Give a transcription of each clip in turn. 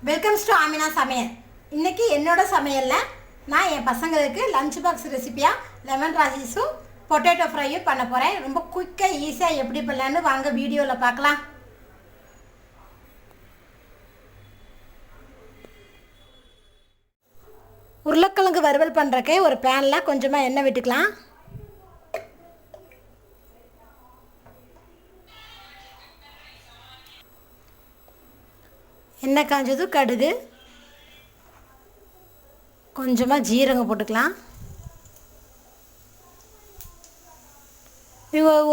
Welcomes to aaminass சமையல். இன்றைக்கி என்னோட சமையலில் நான் என் பசங்களுக்கு லஞ்ச் பாக்ஸ் ரெசிபியாக லெமன் ரைஸும் பொட்டேட்டோ ஃப்ரையும் பண்ண போகிறேன். ரொம்ப குயிக்காக ஈஸியாக எப்படி பண்ணலான்னு வாங்க வீடியோவில் பார்க்கலாம். உருளைக்கிழங்கு வறுவல் பண்ணுறக்கே ஒரு பேனில் கொஞ்சமாக எண்ணெய் விட்டுக்கலாம். எண்ணெய் காஞ்சதும் கடுகு, கொஞ்சமாக ஜீரகம் போட்டுக்கலாம்.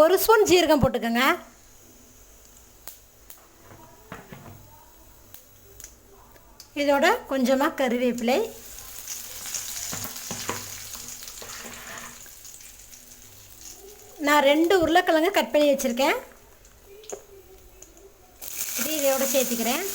ஒரு ஸ்பூன் ஜீரகம் போட்டுக்கோங்க. இதோட கொஞ்சமாக கறிவேப்பிலை, நான் 2 உருளைக்கிழங்கு கட் பண்ணி வச்சுருக்கேன், இதோட சேர்த்துக்கிறேன்.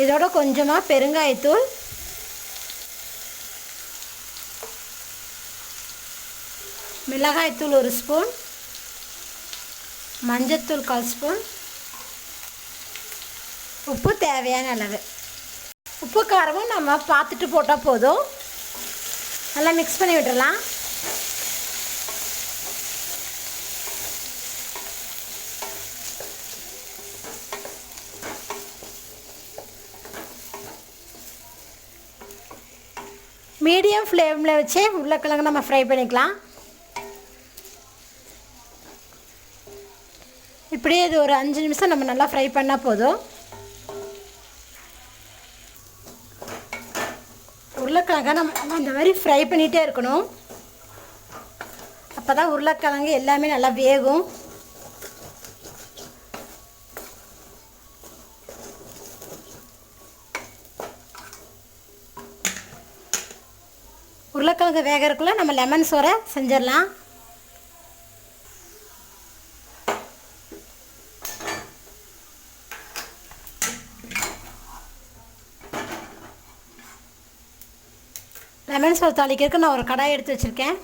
இதோட கொஞ்சமாக பெருங்காயத்தூள், மிளகாய்த்தூள் 1 ஸ்பூன், மஞ்சத்தூள் 1/4 ஸ்பூன், உப்பு தேவையான அளவு. உப்பு காரமும் நம்ம பார்த்துட்டு போட்டால் போதும். நல்லா மிக்ஸ் பண்ணி விட்டுடலாம். மீடியம் ஃப்ளேமில் வச்சு உருளைக்கிழங்கு நம்ம ஃப்ரை பண்ணிக்கலாம். இப்படியே இது ஒரு 5 நிமிஷம் நம்ம நல்லா ஃப்ரை பண்ணால் போதும். உருளைக்கிழங்கை நம்ம இந்த மாதிரி ஃப்ரை பண்ணிகிட்டே இருக்கணும். அப்போ தான் உருளைக்கிழங்கு எல்லாமே நல்லா வேகும். உருளைக்கிழங்கு வேகிறதுக்குள்ளே நம்ம லெமன் சோறை செஞ்சிடலாம். லெமன் சோறு தாளிக்கிறதுக்கு நான் ஒரு கடாய் எடுத்து வச்சுருக்கேன்.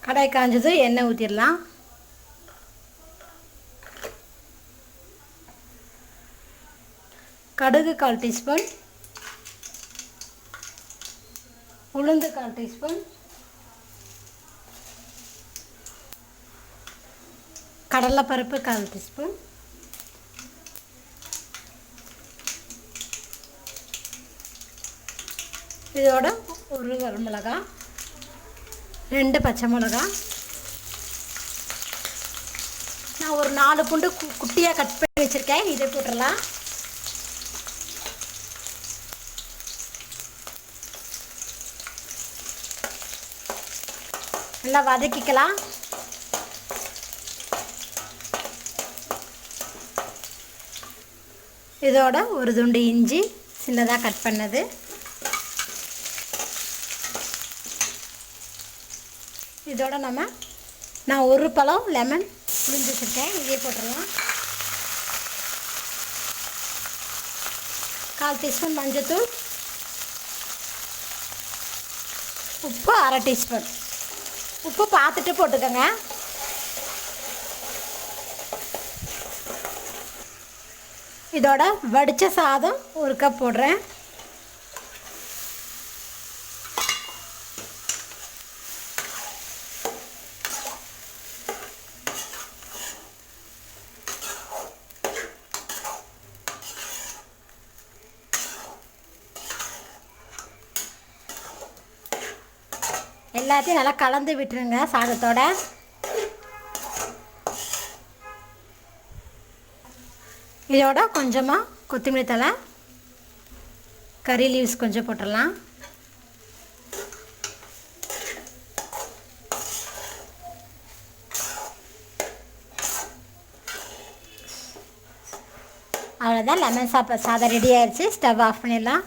கடாய் காஞ்சது எண்ணெய் ஊற்றிடலாம். கடுகு 1/4 டீஸ்பூன், உளுந்து 1/4 டீஸ்பூன், கடலைப்பருப்பு 1/4 டீஸ்பூன், இதோட ஒரு வரமிளகா, 2 பச்சை மிளகா, நான் ஒரு 4 பூண்டு குட்டியாக கட் பண்ணி வச்சுருக்கேன், இதை போட்டுடலாம். நல்லா வதக்கிக்கலாம். இதோட ஒரு துண்டு இஞ்சி சின்னதாக கட் பண்ணது, இதோட நான் ஒரு பழம் லெமன் புளிஞ்சு வச்சுருக்கேன், இதே போட்டுடலாம். 1/4 டீஸ்பூன் மஞ்சத்தூள், உப்பு 1/2 டீஸ்பூன். உப்பு பார்த்துட்டு போட்டுக்கோங்க. இதோட வடித்த சாதம் 1 கப் போடுறேன். எல்லாத்தையும் நல்லா கலந்து விட்டுருங்க சாதத்தோட. இதோட கொஞ்சமாக கொத்தமல்லி தழை, கறி லீவ்ஸ் கொஞ்சம் போட்டுடலாம். அவ்வளோதான், லெமன் சாதம் ரெடி ஆயிடுச்சு. ஸ்டவ் ஆஃப் பண்ணிடலாம்.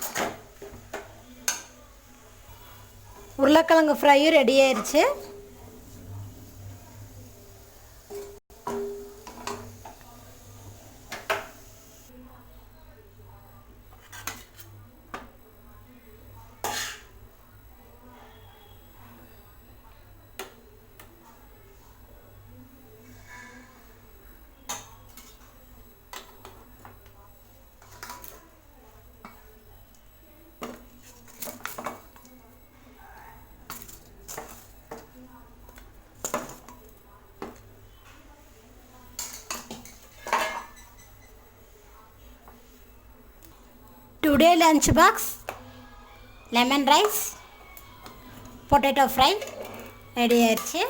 உருளைக்கிழங்கு ஃப்ரையும் ரெடி ஆயிடுச்சு. Today lunch box lemon rice potato fry ready ஆயிடுச்சு.